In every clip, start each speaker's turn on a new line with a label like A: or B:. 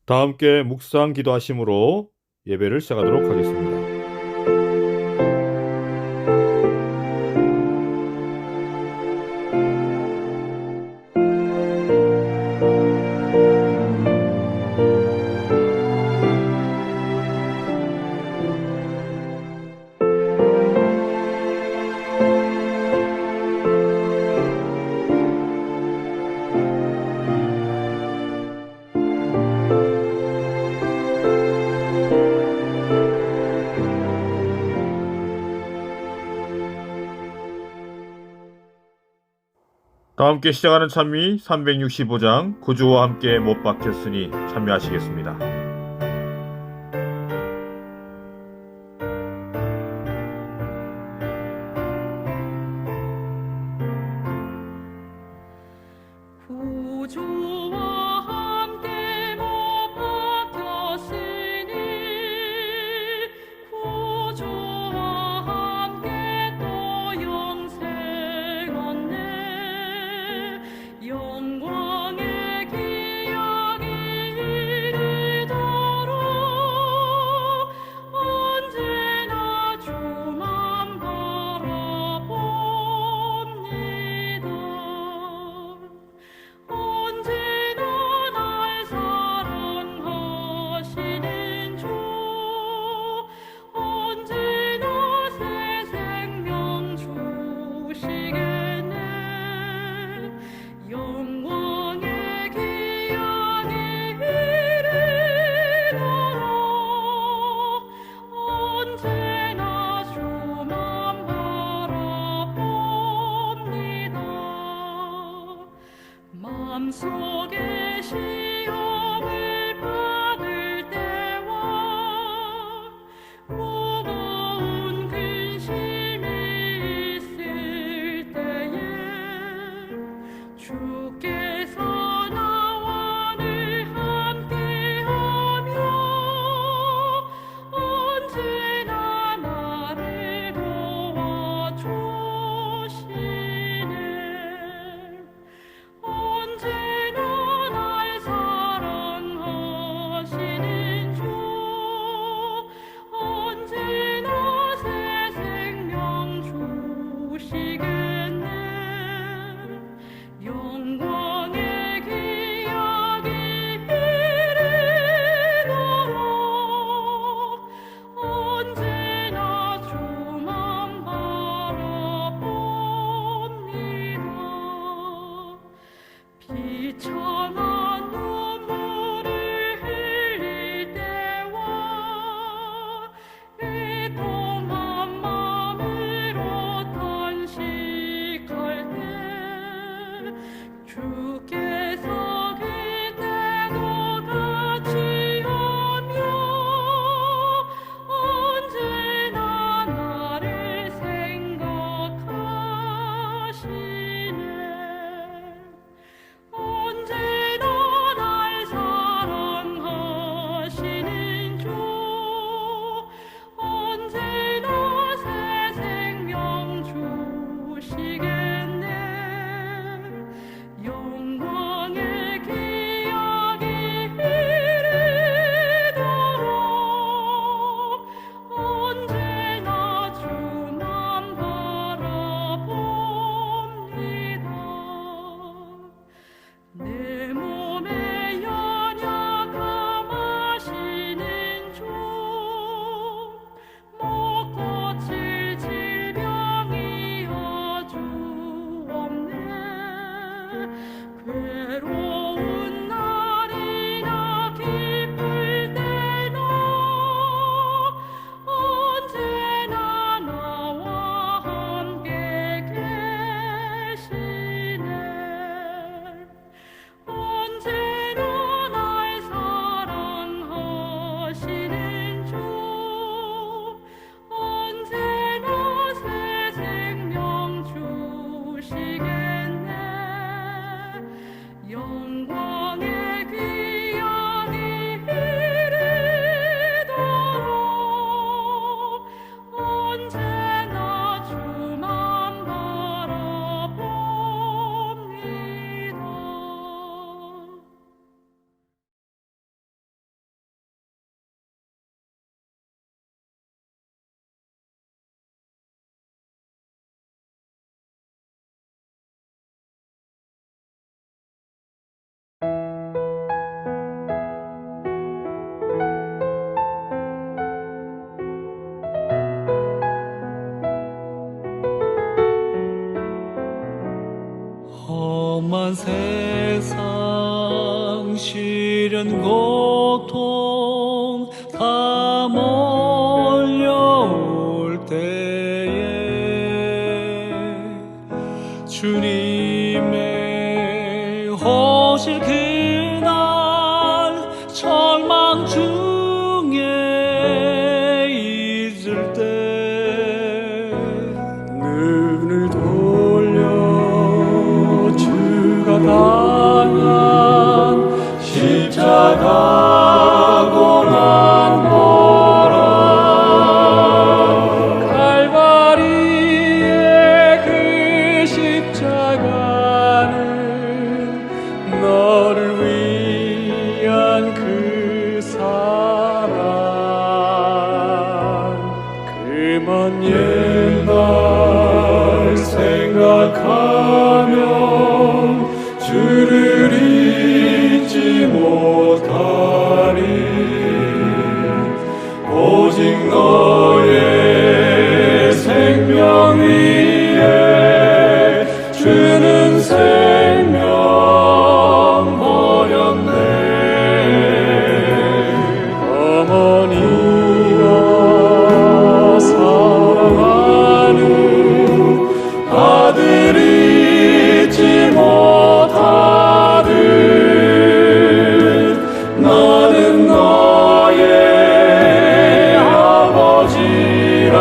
A: 다 함께 묵상 기도하심으로 예배를 시작하도록 하겠습니다. 다 함께 시작하는 찬미 365장 구주와 함께 못 박혔으니 참여하시겠습니다.
B: 구주와 함께 못 박혔으니 구주와 함께 또 영생 얻네. 영광의 기약이 이르도록 언제나 주만 바라봅니다. 언제나 날 사랑하시는 주, 언제나 새 생명 주시겠네. 영광의 기약이 이르도록 언제나 주만 바라봅니다. 마음속에 시험을 받을 때와 무거운 근심이 있을 때에 주께서 나와 늘 함께하며 언제나 나를 도와주시네. 언제나 날 사랑하시는 주, 언제나 새 생명 주시겠네. 영광의 기약이 이르도록 언제나 주만 바라봅니다. 비천한 눈물을 흘릴 때와 애통한 마음으로 탄식할 때 주께서 그때도 같이 하며 언제나 나를 생각하시네. 언제나 날 사랑하시는 주, 언제나 새 생명 주시겠네. 영광의 기약이 이르도록 언제나 주만 바라봅니다. 내 몸에 연약함 하시는
C: 세상 시련 고통 다 몰려올 때에 주님의 오실 그날 절망 중에 있을 때 눈을 돌려 주가 당한 십자가 고난 보라 칼바리의 그 십자가는 너를 위한 그 사랑 그 먼 옛날 생각하며 주를 잊지 못하리 오직 너의 생명 위에 주는 생명 버렸네 어머니가 사랑하는 아들이 잊지 못하듯 나는 너의 아버지라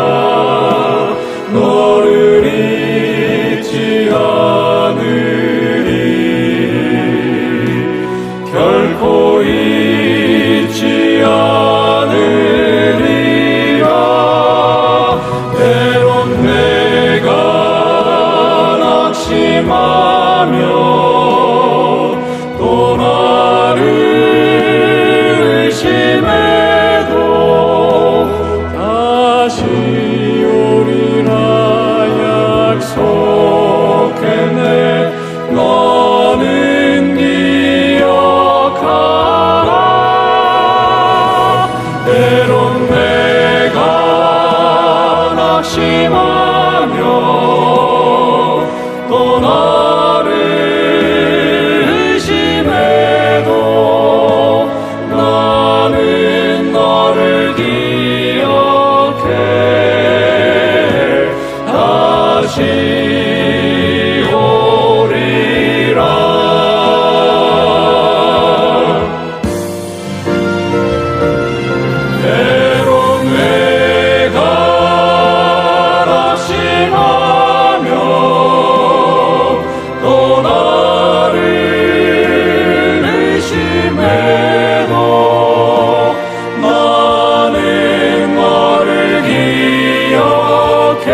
C: 너를 잊지 않으리 결코 잊지 않으리라 때론 내가 낙심하며 또 나를 의심해도 다시 오리라 약속했네 너는 기억하라 때론 내가 낙심하며 또 나를 의심해도 나는 너를 기억해 다시 오리라 때론 내가 낙심하며 또 나를 의심해도 나는 너를 기억해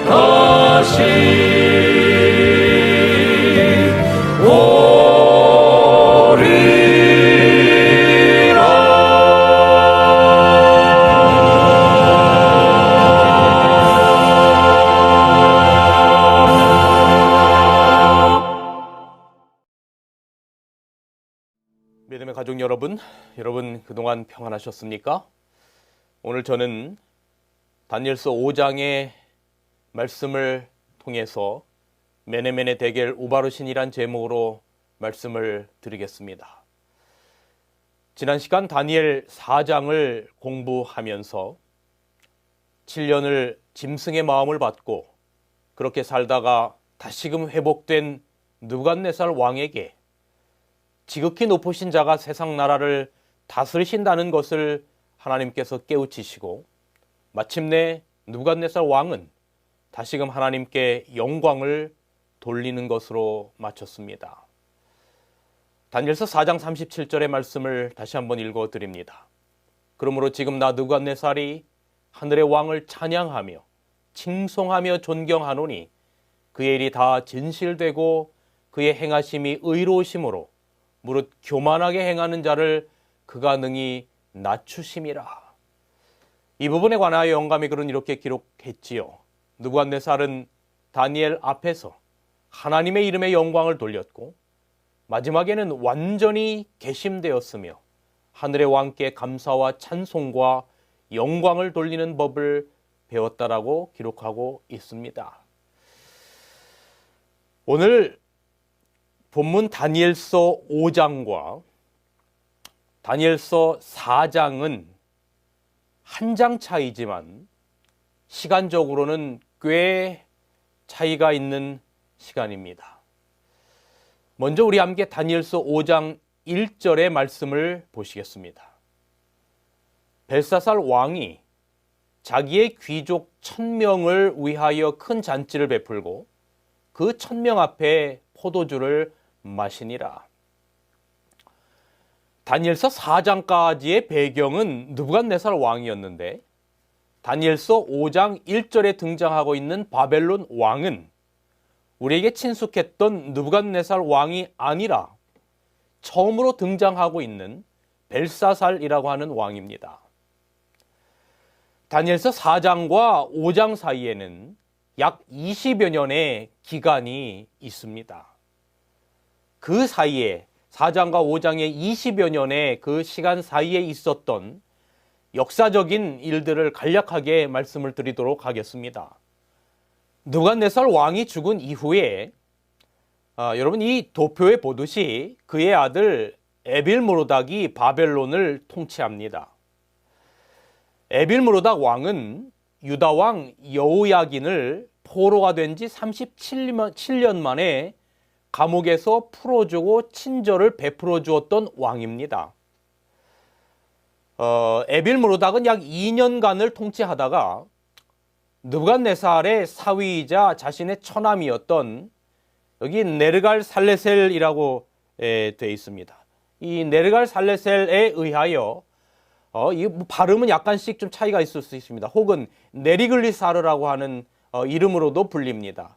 C: 다시
D: 믿음의 가족 여러분 그동안 평안하셨습니까? 오늘 저는 다니엘서 5장의 말씀을 통해서 메네메네 대겔 우바르신이란 제목으로 말씀을 드리겠습니다. 지난 시간 다니엘 4장을 공부하면서 7년을 짐승의 마음을 받고 그렇게 살다가 다시금 회복된 느부갓네살 왕에게 지극히 높으신 자가 세상 나라를 다스리신다는 것을 하나님께서 깨우치시고 마침내 느부갓네살 왕은 다시금 하나님께 영광을 돌리는 것으로 마쳤습니다. 다니엘서 4장 37절의 말씀을 다시 한번 읽어드립니다. 그러므로 지금 나 느부갓네살이 하늘의 왕을 찬양하며 칭송하며 존경하노니 그의 일이 다 진실되고 그의 행하심이 의로우심으로 무릇 교만하게 행하는 자를 그가 능히 낮추심이라. 이 부분에 관하여 영감의 글은 이렇게 기록했지요. 느부갓네살은 다니엘 앞에서 하나님의 이름의 영광을 돌렸고 마지막에는 완전히 괘씸되었으며 하늘의 왕께 감사와 찬송과 영광을 돌리는 법을 배웠다라고 기록하고 있습니다. 오늘 본문 다니엘서 5장과 다니엘서 4장은 한 장 차이지만 시간적으로는 꽤 차이가 있는 시간입니다. 먼저 우리 함께 다니엘서 5장 1절의 말씀을 보시겠습니다. 벨사살 왕이 자기의 귀족 1000명을 위하여 큰 잔치를 베풀고 그 1000명 앞에 포도주를 마시니라. 다니엘서 4장까지의 배경은 느부갓네살 왕이었는데 다니엘서 5장 1절에 등장하고 있는 바벨론 왕은 우리에게 친숙했던 느부갓네살 왕이 아니라 처음으로 등장하고 있는 벨사살이라고 하는 왕입니다. 다니엘서 4장과 5장 사이에는 약 20여 년의 기간이 있습니다. 그 사이에 4장과 5장의 20여 년의 그 시간 사이에 있었던 역사적인 일들을 간략하게 말씀을 드리도록 하겠습니다. 느부갓네살 왕이 죽은 이후에 여러분 이 도표에 보듯이 그의 아들 에빌므로닥이 바벨론을 통치합니다. 에빌므로닥 왕은 유다 왕 여호야긴을 포로가 된 지 37년 만에 감옥에서 풀어주고 친절을 베풀어 주었던 왕입니다. 에빌므로닥은 약 2년간을 통치하다가 느부갓네살의 사위이자 자신의 처남이었던 여기 네르갈 살레셀이라고 되어 있습니다. 이 네르갈 살레셀에 의하여 이 발음은 약간씩 좀 차이가 있을 수 있습니다. 혹은 네리글리사르라고 하는 이름으로도 불립니다.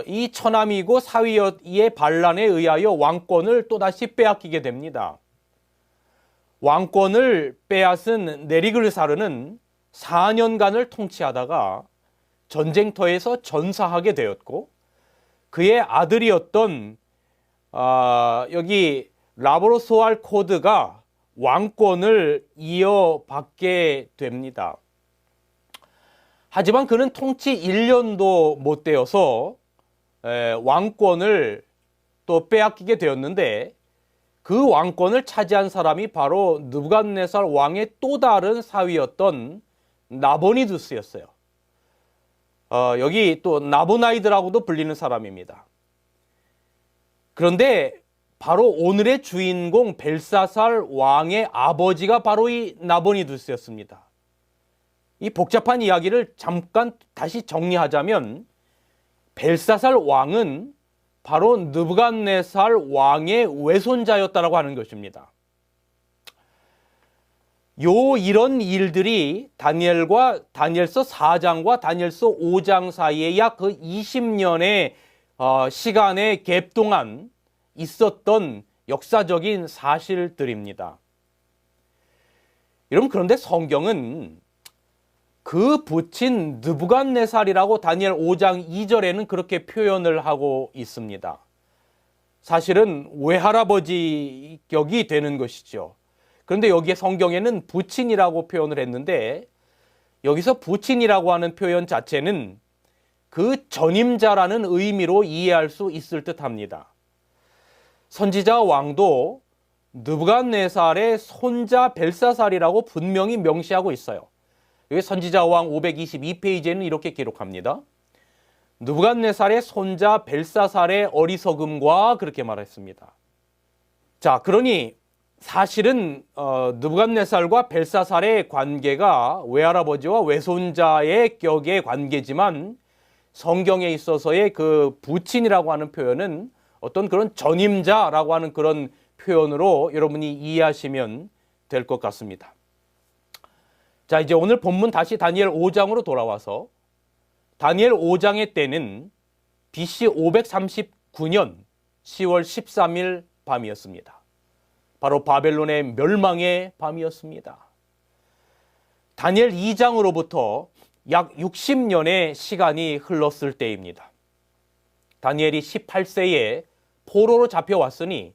D: 이 처남이고 사위의 반란에 의하여 왕권을 또다시 빼앗기게 됩니다. 왕권을 빼앗은 네리글사르는 4년간을 통치하다가 전쟁터에서 전사하게 되었고 그의 아들이었던 여기 라브로소알 코드가 왕권을 이어받게 됩니다. 하지만 그는 통치 1년도 못 되어서 왕권을 또 빼앗기게 되었는데 그 왕권을 차지한 사람이 바로 느부갓네살 왕의 또 다른 사위였던 나보니두스였어요. 여기 또 나보나이드라고도 불리는 사람입니다. 그런데 바로 오늘의 주인공 벨사살 왕의 아버지가 바로 이 나보니두스였습니다. 이 복잡한 이야기를 잠깐 다시 정리하자면 벨사살 왕은 바로 느부갓네살 왕의 외손자였다라고 하는 것입니다. 이런 일들이 다니엘서 4장과 다니엘서 5장 사이에 약 그 20년의 시간의 갭 동안 있었던 역사적인 사실들입니다. 여러분, 그런데 성경은 그 붙인 느부갓네살이라고 다니엘 5장 2절에는 그렇게 표현을 하고 있습니다. 사실은 외할아버지 격이 되는 것이죠. 그런데 여기에 성경에는 부친이라고 표현을 했는데 여기서 부친이라고 하는 표현 자체는 그 전임자라는 의미로 이해할 수 있을 듯합니다. 선지자 왕도 느부갓네살의 손자 벨사살이라고 분명히 명시하고 있어요. 여기 선지자 왕 522페이지에는 이렇게 기록합니다. 느부갓네살의 손자 벨사살의 어리석음과 그렇게 말했습니다. 자, 그러니 사실은 느부갓네살과 벨사살의 관계가 외할아버지와 외손자의 격의 관계지만 성경에 있어서의 그 부친이라고 하는 표현은 어떤 그런 전임자라고 하는 그런 표현으로 여러분이 이해하시면 될 것 같습니다. 자, 이제 오늘 본문 다시 다니엘 5장으로 돌아와서 다니엘 5장의 때는 BC 539년 10월 13일 밤이었습니다. 바로 바벨론의 멸망의 밤이었습니다. 다니엘 2장으로부터 약 60년의 시간이 흘렀을 때입니다. 다니엘이 18세에 포로로 잡혀왔으니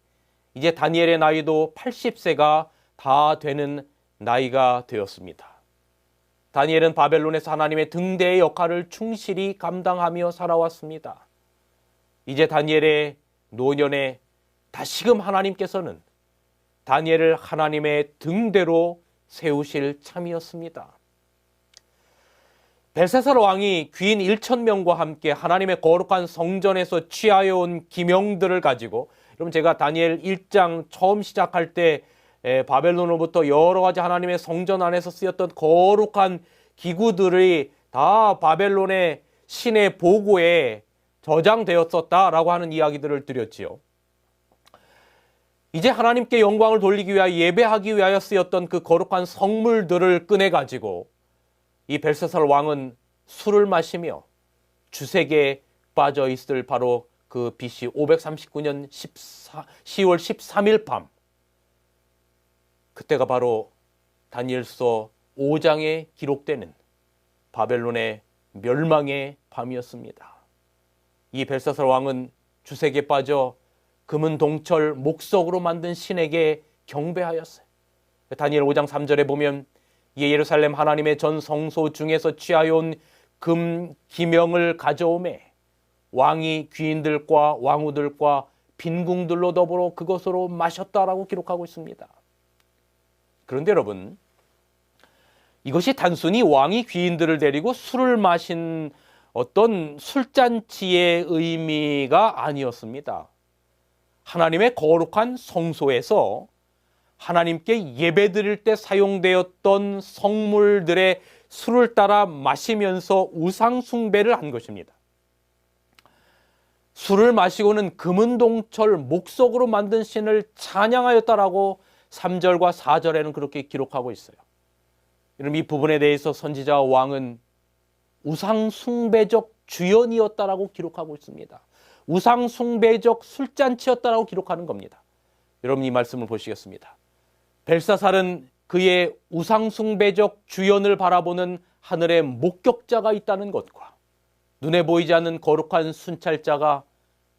D: 이제 다니엘의 나이도 80세가 다 되는 나이가 되었습니다. 다니엘은 바벨론에서 하나님의 등대의 역할을 충실히 감당하며 살아왔습니다. 이제 다니엘의 노년에 다시금 하나님께서는 다니엘을 하나님의 등대로 세우실 참이었습니다. 벨사살 왕이 귀인 1,000명과 함께 하나님의 거룩한 성전에서 취하여 온 기명들을 가지고, 여러분 제가 다니엘 1장 처음 시작할 때 바벨론으로부터 여러 가지 하나님의 성전 안에서 쓰였던 거룩한 기구들이 다 바벨론의 신의 보고에 저장되었었다라고 하는 이야기들을 드렸지요. 이제 하나님께 영광을 돌리기 위하여 예배하기 위하여 쓰였던 그 거룩한 성물들을 꺼내가지고 이 벨사살 왕은 술을 마시며 주색에 빠져 있을 바로 그 BC 539년 10월 13일 밤, 그때가 바로 다니엘서 5장에 기록되는 바벨론의 멸망의 밤이었습니다. 이 벨사살 왕은 주색에 빠져 금은 동철 목석으로 만든 신에게 경배하였어요. 다니엘 5장 3절에 보면 이에 예루살렘 하나님의 전 성소 중에서 취하여 온 금 기명을 가져오매 왕이 귀인들과 왕후들과 빈궁들로 더불어 그것으로 마셨다라고 기록하고 있습니다. 그런데 여러분, 이것이 단순히 왕이 귀인들을 데리고 술을 마신 어떤 술잔치의 의미가 아니었습니다. 하나님의 거룩한 성소에서 하나님께 예배드릴 때 사용되었던 성물들의 술을 따라 마시면서 우상 숭배를 한 것입니다. 술을 마시고는 금은동철 목석으로 만든 신을 찬양하였다라고 3절과 4절에는 그렇게 기록하고 있어요. 여러분, 이 부분에 대해서 선지자 왕은 우상 숭배적 주연이었다라고 기록하고 있습니다. 우상 숭배적 술잔치였다라고 기록하는 겁니다. 여러분, 이 말씀을 보시겠습니다. 벨사살은 그의 우상 숭배적 주연을 바라보는 하늘의 목격자가 있다는 것과 눈에 보이지 않는 거룩한 순찰자가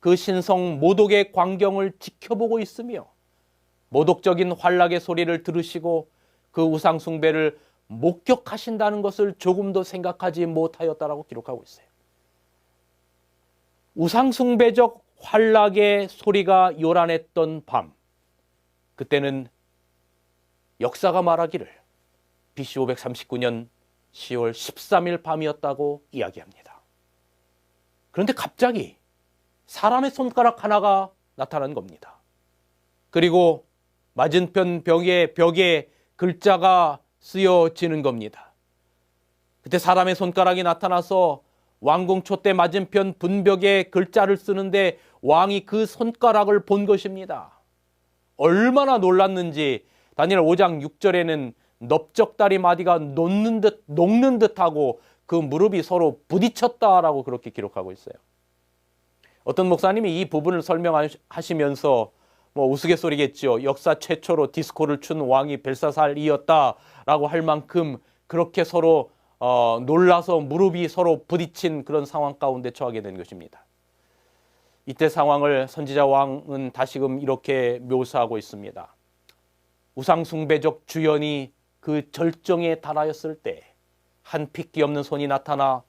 D: 그 신성 모독의 광경을 지켜보고 있으며 모독적인 환락의 소리를 들으시고 그 우상 숭배를 목격하신다는 것을 조금도 생각하지 못하였다라고 기록하고 있어요. 우상 숭배적 환락의 소리가 요란했던 밤, 그때는 역사가 말하기를 BC 539년 10월 13일 밤이었다고 이야기합니다. 그런데 갑자기 사람의 손가락 하나가 나타난 겁니다. 그리고 맞은편 벽에 글자가 쓰여지는 겁니다. 그때 사람의 손가락이 나타나서 왕궁 촛대 맞은편 분벽에 글자를 쓰는데 왕이 그 손가락을 본 것입니다. 얼마나 놀랐는지 다니엘 5장 6절에는 넓적다리 마디가 녹는 듯하고 그 무릎이 서로 부딪혔다라고 그렇게 기록하고 있어요. 어떤 목사님이 이 부분을 설명하시면서 우스갯소리겠죠. 역사 최초로 디스코를 춘 왕이 벨사살이었다라고 할 만큼 그렇게 서로 놀라서 무릎이 서로 부딪힌 그런 상황 가운데 처하게 된 것입니다. 이때 상황을 선지자 왕은 다시금 이렇게 묘사하고 있습니다. 우상숭배적 주연이 그 절정에 달하였을 때 한 핏기 없는 손이 나타나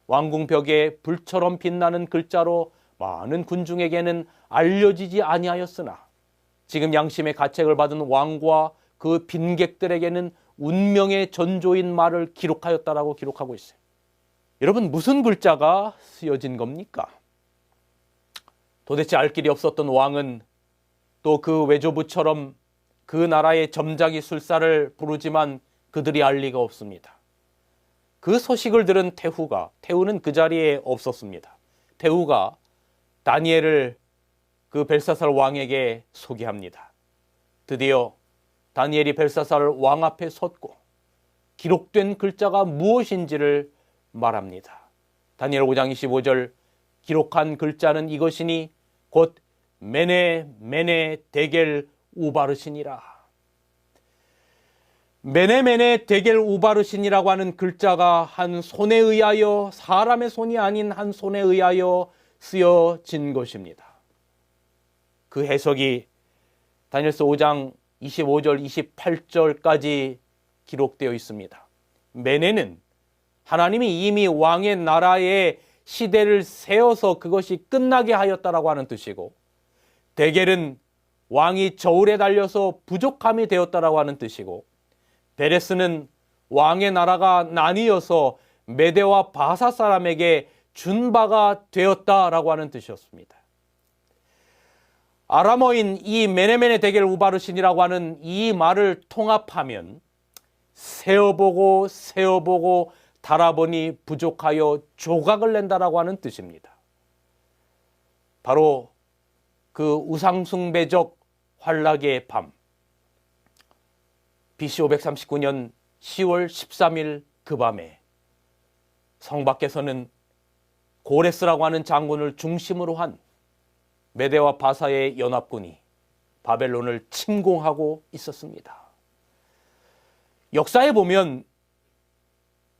D: 왕궁 벽에 불처럼 빛나는 글자로 많은 군중에게는 알려지지 아니하였으나 지금 양심의 가책을 받은 왕과 그 빈객들에게는 운명의 전조인 말을 기록하였다라고 기록하고 있어요. 여러분, 무슨 글자가 쓰여진 겁니까? 도대체 알 길이 없었던 왕은 또 그 외조부처럼 그 나라의 점자기 술사를 부르지만 그들이 알 리가 없습니다. 그 소식을 들은 태후는 그 자리에 없었습니다. 태후가 다니엘을 그 벨사살 왕에게 소개합니다. 드디어 다니엘이 벨사살 왕 앞에 섰고 기록된 글자가 무엇인지를 말합니다. 다니엘 5장 25절, 기록한 글자는 이것이니 곧 메네 데겔 우바르신이라. 메네 데겔 우바르신이라고 하는 글자가 한 손에 의하여, 사람의 손이 아닌 한 손에 의하여 쓰여진 것입니다. 그 해석이 다니엘서 5장 25절 28절까지 기록되어 있습니다. 메네는 하나님이 이미 왕의 나라에 시대를 세워서 그것이 끝나게 하였다라고 하는 뜻이고, 데겔은 왕이 저울에 달려서 부족함이 되었다라고 하는 뜻이고, 베레스는 왕의 나라가 나뉘어서 메대와 바사 사람에게 준 바가 되었다라고 하는 뜻이었습니다. 아람어인 이 메네메네 데겔 우바르신이라고 하는 이 말을 통합하면 세어보고 세어보고 달아보니 부족하여 조각을 낸다라고 하는 뜻입니다. 바로 그 우상숭배적 환락의 밤, BC 539년 10월 13일 그 밤에 성 밖에서는 고레스라고 하는 장군을 중심으로 한 메대와 바사의 연합군이 바벨론을 침공하고 있었습니다. 역사에 보면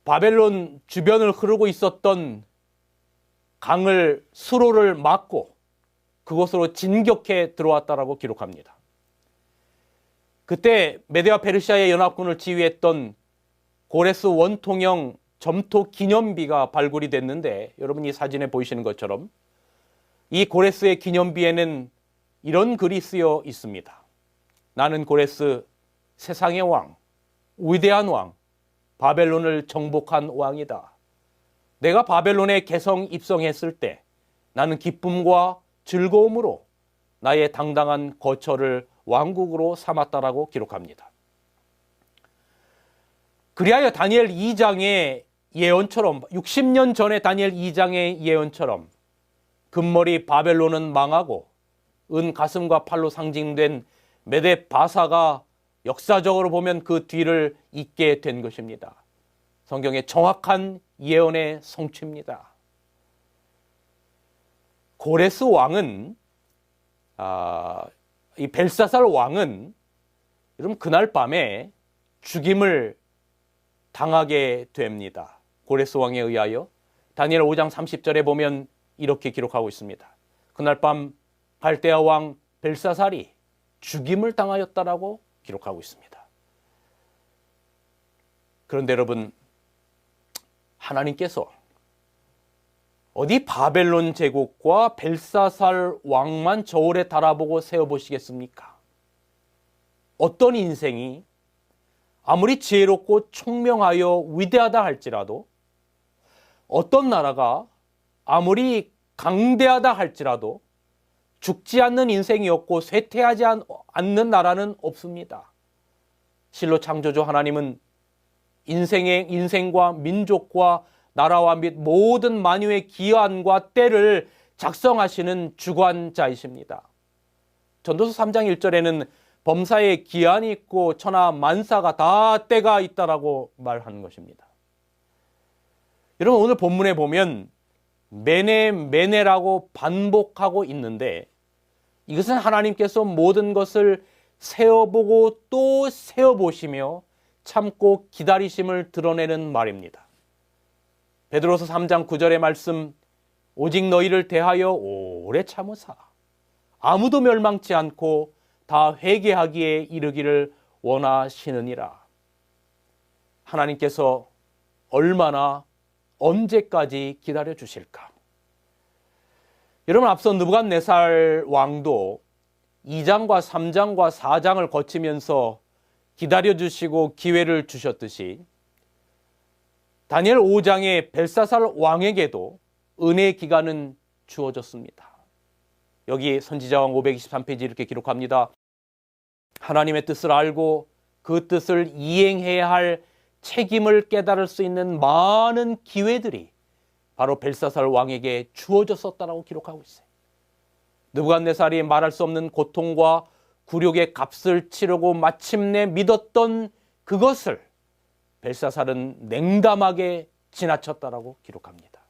D: 바벨론 주변을 흐르고 있었던 강을, 수로를 막고 그곳으로 진격해 들어왔다라고 기록합니다. 그때 메대와 페르시아의 연합군을 지휘했던 고레스 원통형 점토 기념비가 발굴이 됐는데, 여러분 이 사진에 보이시는 것처럼 이 고레스의 기념비에는 이런 글이 쓰여 있습니다. 나는 고레스, 세상의 왕, 위대한 왕, 바벨론을 정복한 왕이다. 내가 바벨론에 개성 입성했을 때 나는 기쁨과 즐거움으로 나의 당당한 거처를 왕국으로 삼았다라고 기록합니다. 그리하여 다니엘 2장의 예언처럼, 60년 전에 다니엘 2장의 예언처럼 금머리 바벨론은 망하고 은 가슴과 팔로 상징된 메데 바사가 역사적으로 보면 그 뒤를 잇게 된 것입니다. 성경의 정확한 예언의 성취입니다. 고레스 왕은, 이 벨사살 왕은 여러분 그날 밤에 죽임을 당하게 됩니다. 고레스 왕에 의하여 다니엘 5장 30절에 보면 이렇게 기록하고 있습니다. 그날 밤 갈대아 왕 벨사살이 죽임을 당하였다라고 기록하고 있습니다. 그런데 여러분, 하나님께서 어디 바벨론 제국과 벨사살 왕만 저울에 달아보고 세어보시겠습니까? 어떤 인생이 아무리 지혜롭고 총명하여 위대하다 할지라도, 어떤 나라가 아무리 강대하다 할지라도 죽지 않는 인생이 없고 쇠퇴하지 않는 나라는 없습니다. 실로 창조주 하나님은 인생과 민족과 나라와 및 모든 만유의 기한과 때를 작성하시는 주관자이십니다. 전도서 3장 1절에는 범사에 기한이 있고 천하 만사가 다 때가 있다라고 말하는 것입니다. 여러분, 오늘 본문에 보면 메네라고 반복하고 있는데, 이것은 하나님께서 모든 것을 세어보고 또 세어보시며 참고 기다리심을 드러내는 말입니다. 베드로서 3장 9절의 말씀, 오직 너희를 대하여 오래 참으사 아무도 멸망치 않고 다 회개하기에 이르기를 원하시느니라. 하나님께서 얼마나 언제까지 기다려 주실까? 여러분, 앞서 느부갓네살 왕도 2장과 3장과 4장을 거치면서 기다려 주시고 기회를 주셨듯이 다니엘 5장의 벨사살 왕에게도 은혜의 기간은 주어졌습니다. 여기 선지자왕 523페이지 이렇게 기록합니다. 하나님의 뜻을 알고 그 뜻을 이행해야 할 책임을 깨달을 수 있는 많은 기회들이 바로 벨사살 왕에게 주어졌었다라고 기록하고 있어요. 느부갓네살이 말할 수 없는 고통과 굴욕의 값을 치르고 마침내 믿었던 그것을 벨사살은 냉담하게 지나쳤다라고 기록합니다.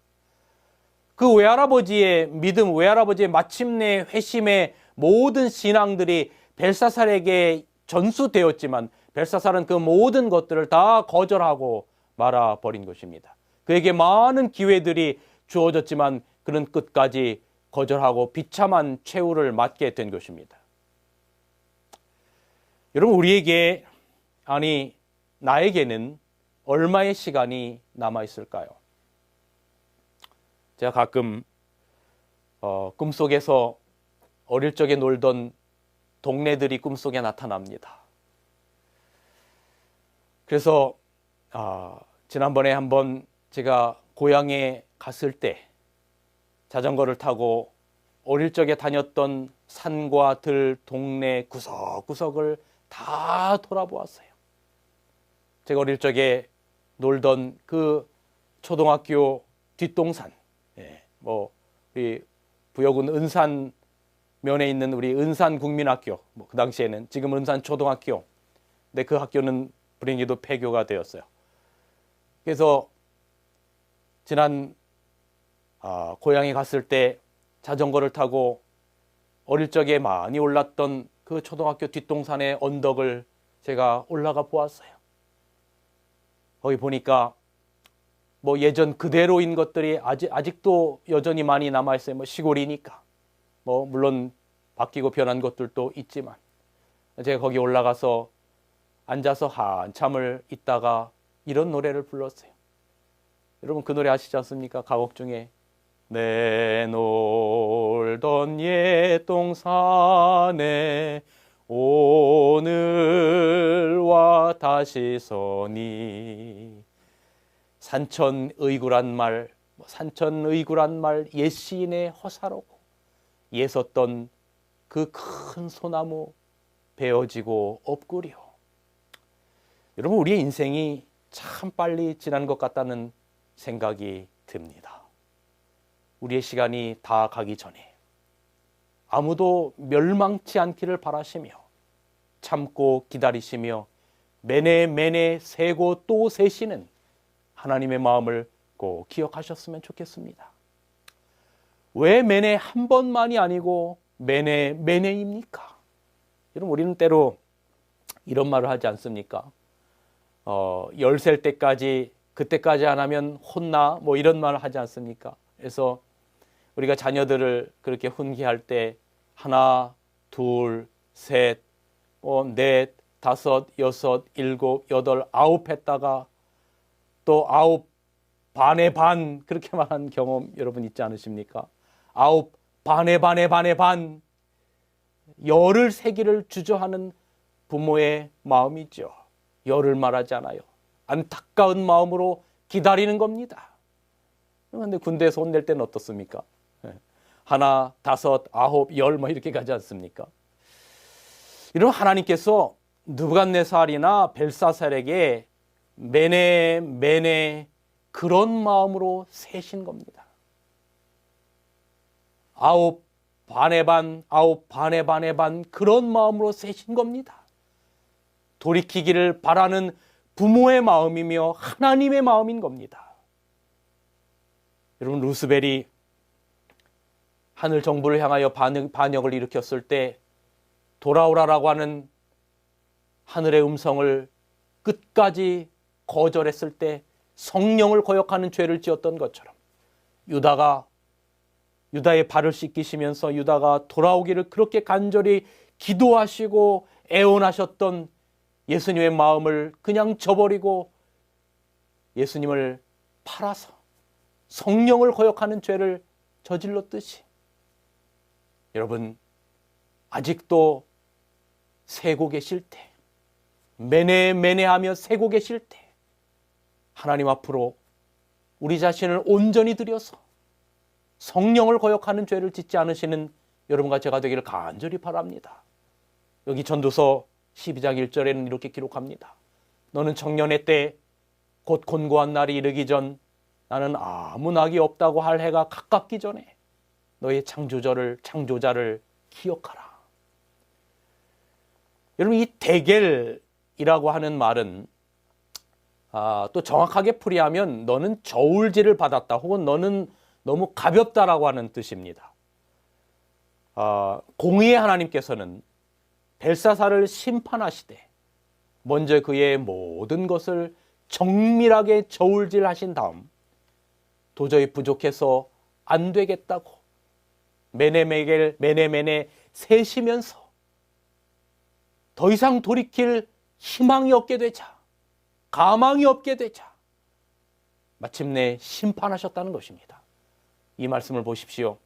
D: 그 외할아버지의 믿음, 외할아버지의 마침내 회심의 모든 신앙들이 벨사살에게 전수되었지만 벨사살은 그 모든 것들을 다 거절하고 말아버린 것입니다. 그에게 많은 기회들이 주어졌지만 그는 끝까지 거절하고 비참한 최후를 맞게 된 것입니다. 여러분, 우리에게, 아니 나에게는 얼마의 시간이 남아 있을까요? 제가 가끔 꿈속에서 어릴 적에 놀던 동네들이 꿈속에 나타납니다. 그래서 지난번에 한번 제가 고향에 갔을 때 자전거를 타고 어릴 적에 다녔던 산과 들, 동네 구석구석을 다 돌아보았어요. 제가 어릴 적에 놀던 그 초등학교 뒷동산, 우리 부여군 은산 면에 있는 우리 은산 국민학교, 그 당시에는 지금 은산 초등학교, 근데 그 학교는 불행히도 폐교가 되었어요. 그래서 지난 고향에 갔을 때 자전거를 타고 어릴 적에 많이 올랐던 그 초등학교 뒷동산의 언덕을 제가 올라가 보았어요. 거기 보니까 뭐 예전 그대로인 것들이 아직도 여전히 많이 남아있어요. 뭐 시골이니까. 뭐 물론 바뀌고 변한 것들도 있지만 제가 거기 올라가서 앉아서 한참을 있다가 이런 노래를 불렀어요. 여러분 그 노래 아시지 않습니까? 가곡 중에 내 놀던 옛 동산에 오늘와 다시 서니 산천의구란 말, 옛 시인의 허사로고 예섰던 그 큰 소나무 베어지고 없구려. 여러분 우리의 인생이 참 빨리 지난 것 같다는 생각이 듭니다. 우리의 시간이 다 가기 전에 아무도 멸망치 않기를 바라시며 참고 기다리시며 매내 세고 또 세시는 하나님의 마음을 꼭 기억하셨으면 좋겠습니다. 왜 매내 한 번만이 아니고 매내입니까? 여러분 우리는 때로 이런 말을 하지 않습니까? 열셀 때까지 그때까지 안 하면 혼나 뭐 이런 말을 하지 않습니까? 그래서 우리가 자녀들을 그렇게 훈계할 때 하나, 둘, 셋, 넷, 다섯, 여섯, 일곱, 여덟, 아홉 했다가 또 아홉 반에 반 그렇게 말한 경험 여러분 있지 않으십니까? 아홉 반에 반 열을 세기를 주저하는 부모의 마음이죠. 열을 말하지 않아요. 안타까운 마음으로 기다리는 겁니다. 그런데 군대에서 혼낼 때는 어떻습니까? 하나, 다섯, 아홉, 열 뭐 이렇게 가지 않습니까? 이런 하나님께서 느부갓네살이나 벨사살에게 매내 그런 마음으로 세신 겁니다. 아홉 반에 반 그런 마음으로 세신 겁니다. 돌이키기를 바라는 부모의 마음이며 하나님의 마음인 겁니다. 여러분 루스벨이 하늘 정부를 향하여 반역을 일으켰을 때 돌아오라라고 하는 하늘의 음성을 끝까지 거절했을 때 성령을 거역하는 죄를 지었던 것처럼 유다의 발을 씻기시면서 유다가 돌아오기를 그렇게 간절히 기도하시고 애원하셨던 예수님의 마음을 그냥 저버리고 예수님을 팔아서 성령을 거역하는 죄를 저질렀듯이 여러분 아직도 세고 계실 때 매내하며 세고 계실 때 하나님 앞으로 우리 자신을 온전히 들여서 성령을 거역하는 죄를 짓지 않으시는 여러분과 제가 되기를 간절히 바랍니다. 여기 전도서 12장 1절에는 이렇게 기록합니다. 너는 청년의 때 곧 곤고한 날이 이르기 전 나는 아무 낙이 없다고 할 해가 가깝기 전에 너의 창조자를 기억하라. 여러분 이 대겔이라고 하는 말은 또 정확하게 풀이하면 너는 저울질을 받았다 혹은 너는 너무 가볍다라고 하는 뜻입니다. 공의의 하나님께서는 벨사살을 심판하시되 먼저 그의 모든 것을 정밀하게 저울질하신 다음 도저히 부족해서 안 되겠다고 매내 세시면서 더 이상 돌이킬 희망이 없게 되자 가망이 없게 되자 마침내 심판하셨다는 것입니다. 이 말씀을 보십시오.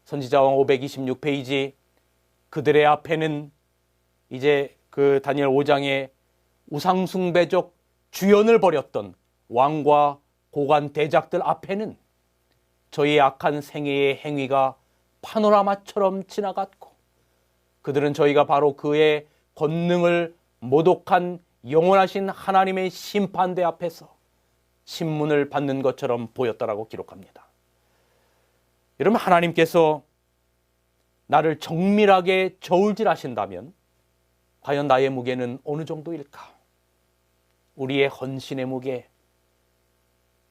D: 선지자왕 526페이지, 그들의 앞에는 이제 그 다니엘 5장에 우상숭배적 주연을 벌였던 왕과 고관 대작들 앞에는 저희의 악한 생애의 행위가 파노라마처럼 지나갔고, 그들은 저희가 바로 그의 권능을 모독한 영원하신 하나님의 심판대 앞에서 신문을 받는 것처럼 보였다라고 기록합니다. 여러분, 하나님께서 나를 정밀하게 저울질하신다면 과연 나의 무게는 어느 정도일까? 우리의 헌신의 무게,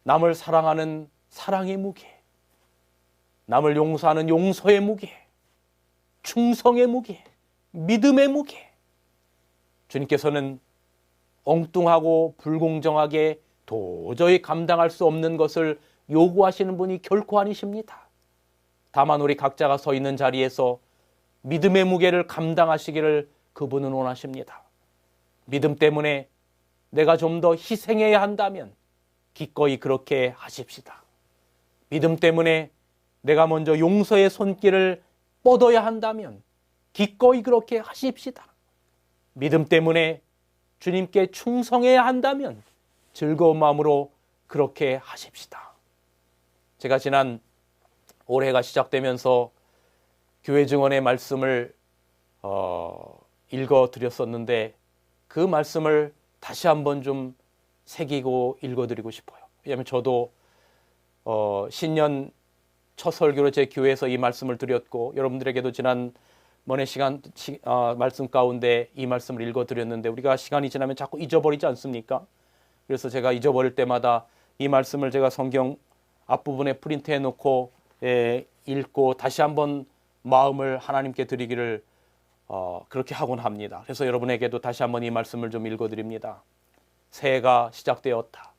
D: 남을 사랑하는 사랑의 무게, 남을 용서하는 용서의 무게, 충성의 무게, 믿음의 무게. 주님께서는 엉뚱하고 불공정하게 도저히 감당할 수 없는 것을 요구하시는 분이 결코 아니십니다. 다만 우리 각자가 서 있는 자리에서 믿음의 무게를 감당하시기를 그분은 원하십니다. 믿음 때문에 내가 좀 더 희생해야 한다면 기꺼이 그렇게 하십시다. 믿음 때문에 내가 먼저 용서의 손길을 뻗어야 한다면 기꺼이 그렇게 하십시다. 믿음 때문에 주님께 충성해야 한다면 즐거운 마음으로 그렇게 하십시다. 제가 지난 올해가 시작되면서 교회 증언의 말씀을 읽어드렸었는데 그 말씀을 다시 한번 좀 새기고 읽어드리고 싶어요. 왜냐하면 저도 신년 첫 설교로 제 교회에서 이 말씀을 드렸고, 여러분들에게도 지난번에 말씀 가운데 이 말씀을 읽어드렸는데, 우리가 시간이 지나면 자꾸 잊어버리지 않습니까? 그래서 제가 잊어버릴 때마다 이 말씀을 제가 성경 앞부분에 프린트해 놓고 읽고 다시 한번 마음을 하나님께 드리기를 그렇게 하곤 합니다. 그래서 여러분에게도 다시 한번 이 말씀을 좀 읽어드립니다. 새해가 시작되었다.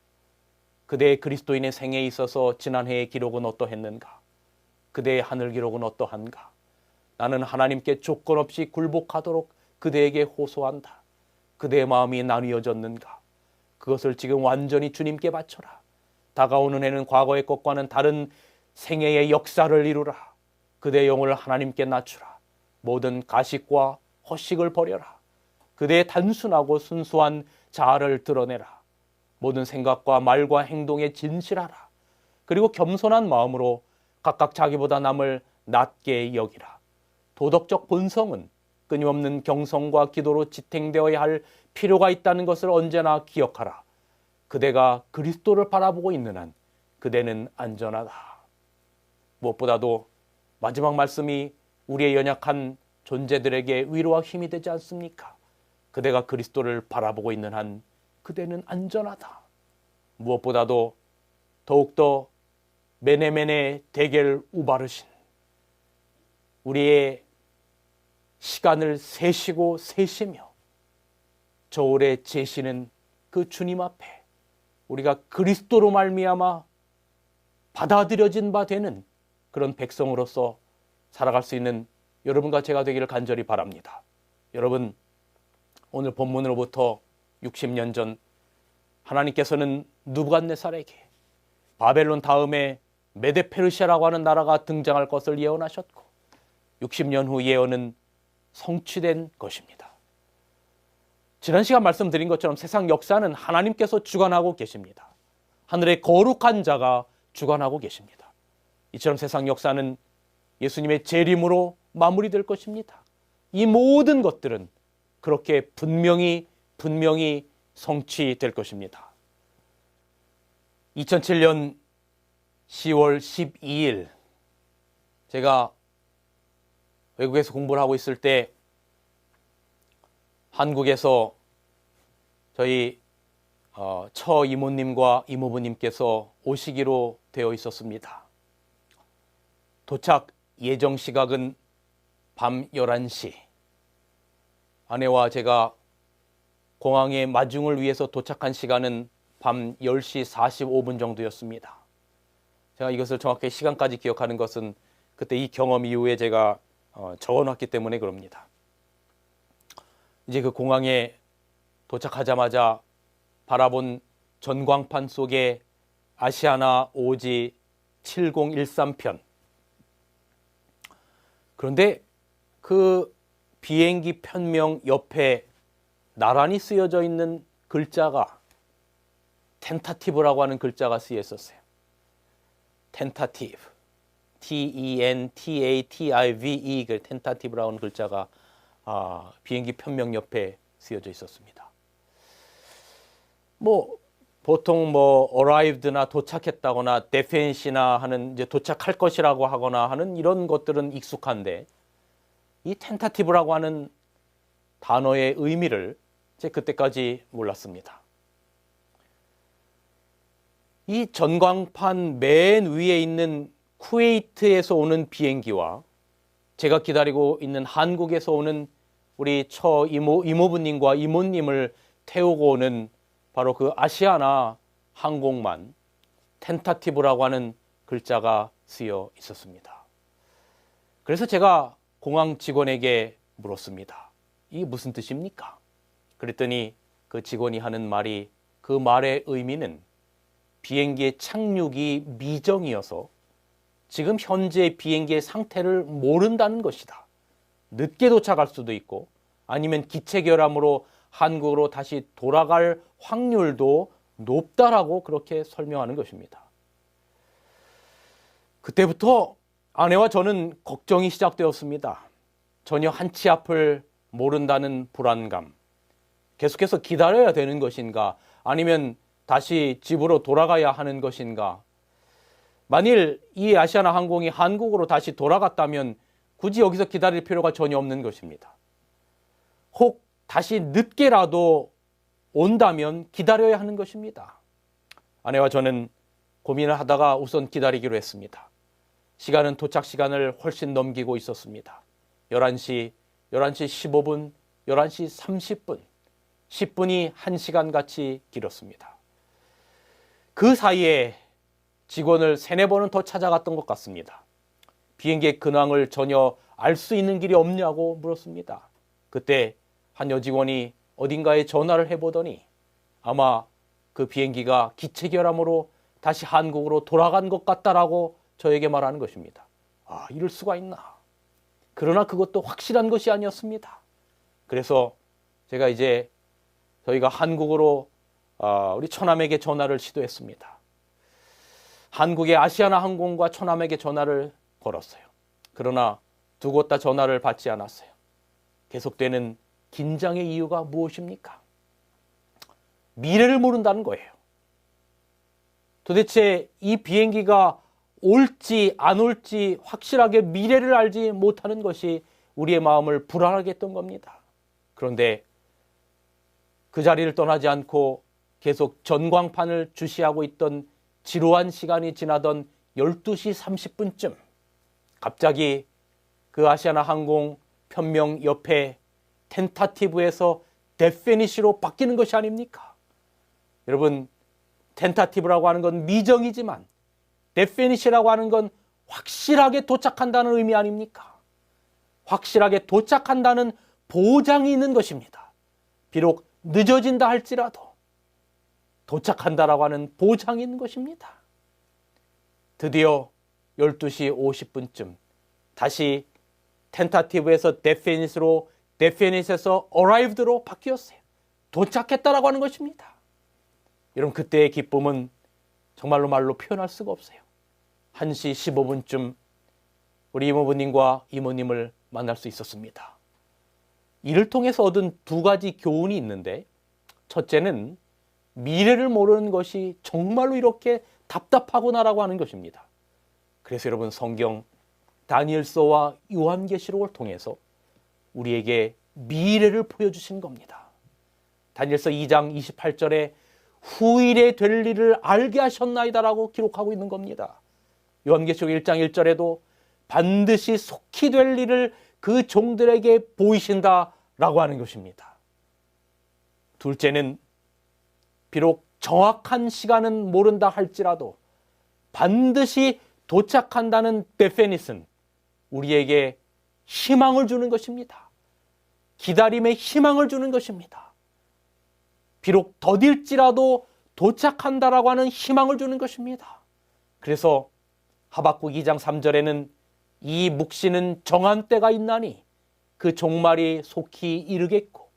D: 그대의 그리스도인의 생애에 있어서 지난 해의 기록은 어떠했는가? 그대의 하늘 기록은 어떠한가? 나는 하나님께 조건 없이 굴복하도록 그대에게 호소한다. 그대의 마음이 나뉘어졌는가? 그것을 지금 완전히 주님께 바쳐라. 다가오는 해는 과거의 것과는 다른 생애의 역사를 이루라. 그대의 영혼을 하나님께 낮추라. 모든 가식과 허식을 버려라. 그대의 단순하고 순수한 자아를 드러내라. 모든 생각과 말과 행동에 진실하라. 그리고 겸손한 마음으로 각각 자기보다 남을 낮게 여기라. 도덕적 본성은 끊임없는 경성과 기도로 지탱되어야 할 필요가 있다는 것을 언제나 기억하라. 그대가 그리스도를 바라보고 있는 한 그대는 안전하다. 무엇보다도 마지막 말씀이 우리의 연약한 존재들에게 위로와 힘이 되지 않습니까? 그대가 그리스도를 바라보고 있는 한 그대는 안전하다. 무엇보다도 더욱더 메네메네 데겔 우바르신, 우리의 시간을 세시고 세시며 저울에 재시는 그 주님 앞에 우리가 그리스도로 말미암아 받아들여진 바 되는 그런 백성으로서 살아갈 수 있는 여러분과 제가 되기를 간절히 바랍니다. 여러분, 오늘 본문으로부터 60년 전 하나님께서는 느부갓네살에게 바벨론 다음에 메데페르시아라고 하는 나라가 등장할 것을 예언하셨고, 60년 후 예언은 성취된 것입니다. 지난 시간 말씀드린 것처럼 세상 역사는 하나님께서 주관하고 계십니다. 하늘의 거룩한 자가 주관하고 계십니다. 이처럼 세상 역사는 예수님의 재림으로 마무리될 것입니다. 이 모든 것들은 그렇게 분명히 성취될 것입니다. 2007년 10월 12일 제가 외국에서 공부를 하고 있을 때 한국에서 저희 처 이모님과 이모부님께서 오시기로 되어 있었습니다. 도착 예정 시각은 밤 11시. 아내와 제가 공항에 마중을 위해서 도착한 시간은 밤 10시 45분 정도였습니다. 제가 이것을 정확히 시간까지 기억하는 것은 그때 이 경험 이후에 제가 적어놨기 때문에 그럽니다. 이제 그 공항에 도착하자마자 바라본 전광판 속에 아시아나 오지 7013편. 그런데 그 비행기 편명 옆에 나란히 쓰여져 있는 글자가 텐타티브라고 하는 글자가 쓰여 있었어요. 텐타티브. T-E-N-T-A-T-I-V-E 그 텐타티브라고 하는 글자가 비행기 편명 옆에 쓰여져 있었습니다. 보통 arrived나 도착했다거나 definit이나 하는 이제 도착할 것이라고 하거나 하는 이런 것들은 익숙한데 이 tentative라고 하는 단어의 의미를 제가 그때까지 몰랐습니다. 이 전광판 맨 위에 있는 쿠웨이트에서 오는 비행기와 제가 기다리고 있는 한국에서 오는 우리 이모부님과 이모님을 태우고 오는 바로 그 아시아나 항공만 텐타티브라고 하는 글자가 쓰여 있었습니다. 그래서 제가 공항 직원에게 물었습니다. 이게 무슨 뜻입니까? 그랬더니 그 직원이 하는 말이, 그 말의 의미는 비행기의 착륙이 미정이어서 지금 현재 비행기의 상태를 모른다는 것이다. 늦게 도착할 수도 있고 아니면 기체 결함으로 한국으로 다시 돌아갈 확률도 높다라고 그렇게 설명하는 것입니다. 그때부터 아내와 저는 걱정이 시작되었습니다. 전혀 한치 앞을 모른다는 불안감. 계속해서 기다려야 되는 것인가? 아니면 다시 집으로 돌아가야 하는 것인가? 만일 이 아시아나 항공이 한국으로 다시 돌아갔다면 굳이 여기서 기다릴 필요가 전혀 없는 것입니다. 혹 다시 늦게라도 온다면 기다려야 하는 것입니다. 아내와 저는 고민을 하다가 우선 기다리기로 했습니다. 시간은 도착 시간을 훨씬 넘기고 있었습니다. 11시 15분, 11시 30분, 10분이 1시간 같이 길었습니다. 그 사이에 직원을 3-4번은 더 찾아갔던 것 같습니다. 비행기의 근황을 전혀 알 수 있는 길이 없냐고 물었습니다. 그때 한 여직원이 어딘가에 전화를 해보더니 아마 그 비행기가 기체 결함으로 다시 한국으로 돌아간 것 같다라고 저에게 말하는 것입니다. 이럴 수가 있나. 그러나 그것도 확실한 것이 아니었습니다. 그래서 제가 이제 저희가 한국으로 우리 처남에게 전화를 시도했습니다. 한국의 아시아나 항공과 처남에게 전화를 걸었어요. 그러나 두 곳 다 전화를 받지 않았어요. 계속되는 긴장의 이유가 무엇입니까? 미래를 모른다는 거예요. 도대체 이 비행기가 올지 안 올지 확실하게 미래를 알지 못하는 것이 우리의 마음을 불안하게 했던 겁니다. 그런데 그 자리를 떠나지 않고 계속 전광판을 주시하고 있던 지루한 시간이 지나던 12시 30분쯤 갑자기 그 아시아나 항공 편명 옆에 텐타티브에서 데피니시로 바뀌는 것이 아닙니까? 여러분, 텐타티브라고 하는 건 미정이지만 데피니시라고 하는 건 확실하게 도착한다는 의미 아닙니까? 확실하게 도착한다는 보장이 있는 것입니다. 비록 늦어진다 할지라도 도착한다라고 하는 보장이 있는 것입니다. 드디어 12시 50분쯤 다시 텐타티브에서 데피니시로, 데피니시에서 arrived로 바뀌었어요. 도착했다라고 하는 것입니다. 여러분, 그때의 기쁨은 정말로 말로 표현할 수가 없어요. 1시 15분쯤 우리 이모부님과 이모님을 만날 수 있었습니다. 이를 통해서 얻은 2가지 교훈이 있는데, 첫째는 미래를 모르는 것이 정말로 이렇게 답답하구나라고 하는 것입니다. 그래서 여러분, 성경 다니엘서와 요한계시록을 통해서 우리에게 미래를 보여주신 겁니다. 다니엘서 2장 28절에 후일에 될 일을 알게 하셨나이다라고 기록하고 있는 겁니다. 요한계시록 1장 1절에도 반드시 속히 될 일을 그 종들에게 보이신다라고 하는 것입니다. 둘째는 비록 정확한 시간은 모른다 할지라도 반드시 도착한다는 데피니스는 우리에게 희망을 주는 것입니다. 기다림의 희망을 주는 것입니다. 비록 더딜지라도 도착한다라고 하는 희망을 주는 것입니다. 그래서 하박국 2장 3절에는 이 묵시는 정한 때가 있나니 그 종말이 속히 이르겠고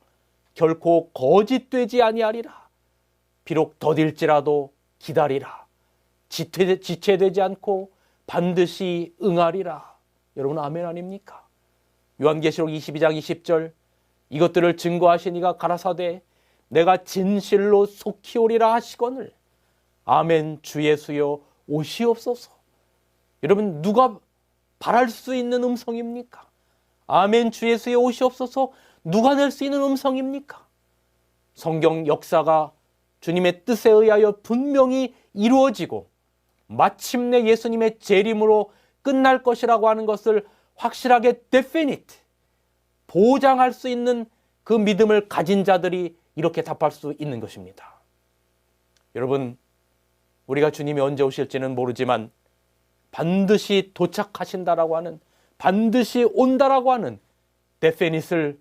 D: 결코 거짓되지 아니하리라. 비록 더딜지라도 기다리라. 지체되지 않고 반드시 응하리라. 여러분 아멘 아닙니까? 요한계시록 22장 20절 이것들을 증거하신 이가 가라사대 내가 진실로 속히 오리라 하시거늘 아멘 주 예수여 오시옵소서. 여러분 누가 바랄 수 있는 음성입니까? 아멘 주 예수여 오시옵소서 누가 낼 수 있는 음성입니까? 성경 역사가 주님의 뜻에 의하여 분명히 이루어지고 마침내 예수님의 재림으로 끝날 것이라고 하는 것을 확실하게 definite 보장할 수 있는 그 믿음을 가진 자들이 이렇게 답할 수 있는 것입니다. 여러분 우리가 주님이 언제 오실지는 모르지만 반드시 도착하신다라고 하는 반드시 온다라고 하는 데피닛을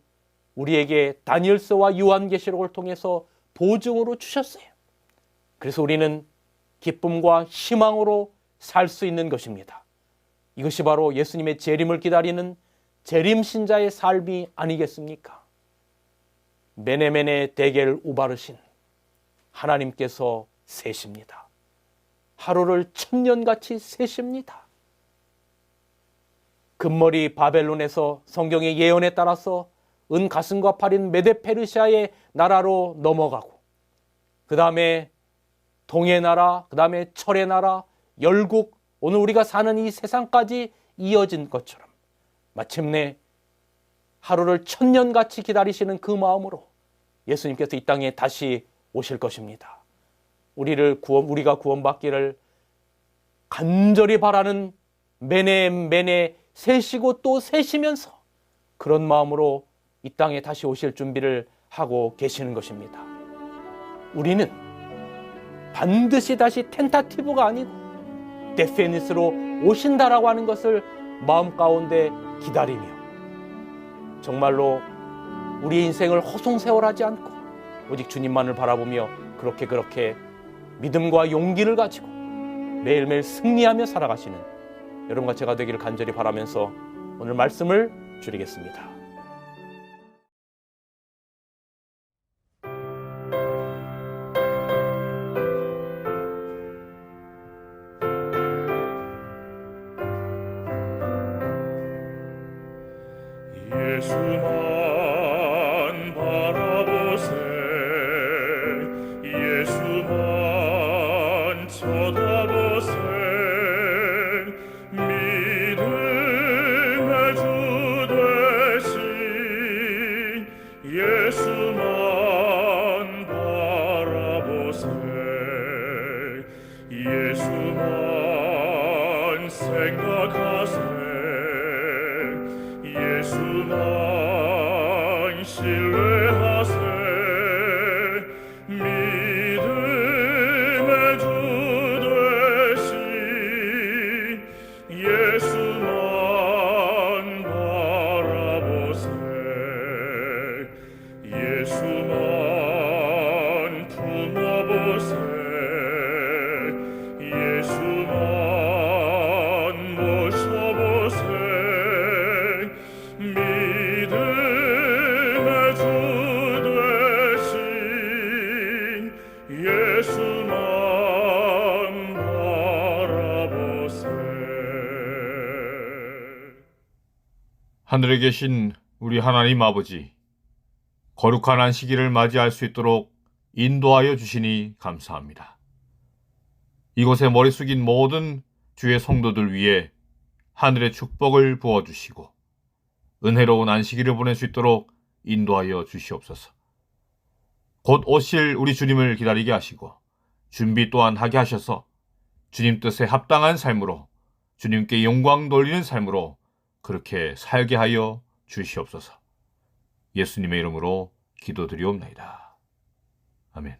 D: 우리에게 다니엘서와 요한계시록을 통해서 보증으로 주셨어요. 그래서 우리는 기쁨과 희망으로 살 수 있는 것입니다. 이것이 바로 예수님의 재림을 기다리는 재림신자의 삶이 아니겠습니까? 메네메네 데겔 우바르신 하나님께서 세십니다. 하루를 천년같이 세십니다. 금머리 바벨론에서 성경의 예언에 따라서 은가슴과 팔인 메데페르시아의 나라로 넘어가고 그 다음에 동의 나라, 그 다음에 철의 나라, 열국, 오늘 우리가 사는 이 세상까지 이어진 것처럼 마침내 하루를 천년같이 기다리시는 그 마음으로 예수님께서 이 땅에 다시 오실 것입니다. 우리가 구원받기를 간절히 바라는 매내 세시고 또 세시면서 그런 마음으로 이 땅에 다시 오실 준비를 하고 계시는 것입니다. 우리는 반드시 다시 텐타티브가 아니고 데피니스로 오신다라고 하는 것을 마음 가운데 기다리며 정말로 우리의 인생을 허송세월하지 않고 오직 주님만을 바라보며 그렇게 믿음과 용기를 가지고 매일매일 승리하며 살아가시는 여러분과 제가 되기를 간절히 바라면서 오늘 말씀을 줄이겠습니다.
C: 예수만 바라보세 예수만 쳐다보세 믿음의 주 되신 예수만 바라보세 예수만 생각하세 예수만 신뢰하세 믿음의 주 되신 예수만 바라보세 예수만 품어보세 예수만 모셔보세 믿음의 주 되신 예수만 바라보세.
A: 하늘에 계신 우리 하나님 아버지, 거룩한 안식일을 맞이할 수 있도록 인도하여 주시니 감사합니다. 이곳에 머리 숙인 모든 주의 성도들 위해 하늘의 축복을 부어주시고 은혜로운 안식일을 보낼 수 있도록 인도하여 주시옵소서. 곧 오실 우리 주님을 기다리게 하시고 준비 또한 하게 하셔서 주님 뜻에 합당한 삶으로 주님께 영광 돌리는 삶으로 그렇게 살게 하여 주시옵소서. 예수님의 이름으로 기도드리옵나이다. 아멘.